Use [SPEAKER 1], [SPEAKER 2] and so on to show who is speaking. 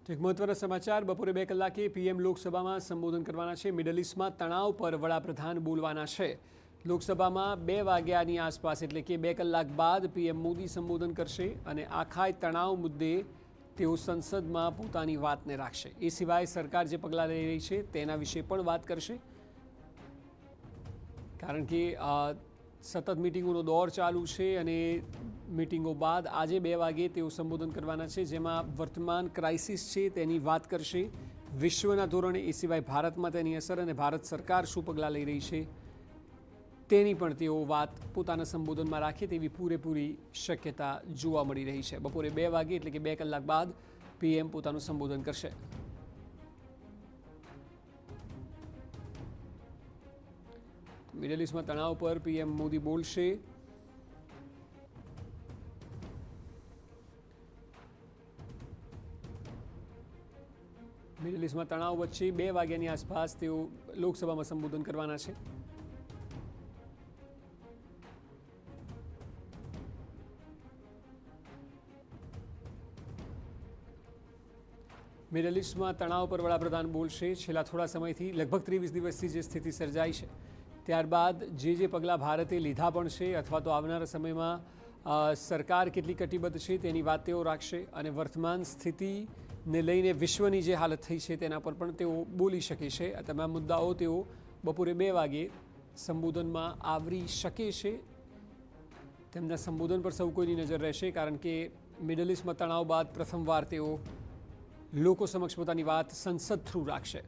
[SPEAKER 1] એક મહત્વના સમાચાર બપોરે 2 કલાકે પીએમ લોકસભામાં સંબોધન કરવાના છે। મિડલ ઈસ્ટમાં તણાવ પર વડાપ્રધાન બોલવાના છે। લોકસભામાં 2 વાગ્યાની આસપાસ એટલે કે 2 કલાક બાદ પીએમ મોદી સંબોધન કરશે અને આખાય તણાવ મુદ્દે તેઓ સંસદમાં પોતાની વાતને રાખશે। એ સિવાય સરકાર જે પગલાં લઈ રહી છે તેના વિશે પણ વાત કરશે, કારણ કે સતત મીટિંગોનો દોર ચાલુ છે અને મીટિંગો બાદ આજે 2 વાગે તેઓ સંબોધન કરવાના છે, જેમાં વર્તમાન ક્રાઇસિસ છે તેની વાત કરશે, વિશ્વના ધોરણે, એ સિવાય ભારતમાં તેની અસર અને ભારત સરકાર શું પગલાં લઈ રહી છે તેની પણ તેઓ વાત પોતાના સંબોધનમાં રાખે તેવી પૂરેપૂરી શક્યતા જોવા મળી રહી છે। બપોરે 2 વાગે એટલે કે 2 કલાક બાદ પીએમ પોતાનું સંબોધન કરશે। મિડલ ઈસ્ટમાં તણાવ પર પીએમ મોદી બોલશે। મિડલ ઈસ્ટમાં તણાવ વચ્ચે 2 વાગ્યાની આસપાસ તેઓ લોકસભામાં સંબોધન કરવાના છે। મિડલ ઈસ્ટમાં તણાવ પર વડાપ્રધાન બોલશે। છેલ્લા થોડા સમયથી લગભગ 23 દિવસથી જે સ્થિતિ સર્જાઈ છે ત્યારબાદ જે પગલાં ભારતે લીધા પણ છે અથવા તો આવનારા સમયમાં સરકાર કેટલી કટિબદ્ધ છે તેની વાત તેઓ રાખશે અને વર્તમાન સ્થિતિને લઈને વિશ્વની જે હાલત થઈ છે તેના પર પણ તેઓ બોલી શકે છે। આ તમામ મુદ્દાઓ તેઓ બપોરે 2 વાગે સંબોધનમાં આવરી શકે છે। તેમના સંબોધન પર સૌ કોઈની નજર રહેશે, કારણ કે મિડલ ઈસ્ટમાં તણાવ બાદ પ્રથમવાર તેઓ લોકો સમક્ષ પોતાની વાત સંસદ થ્રુ રાખશે।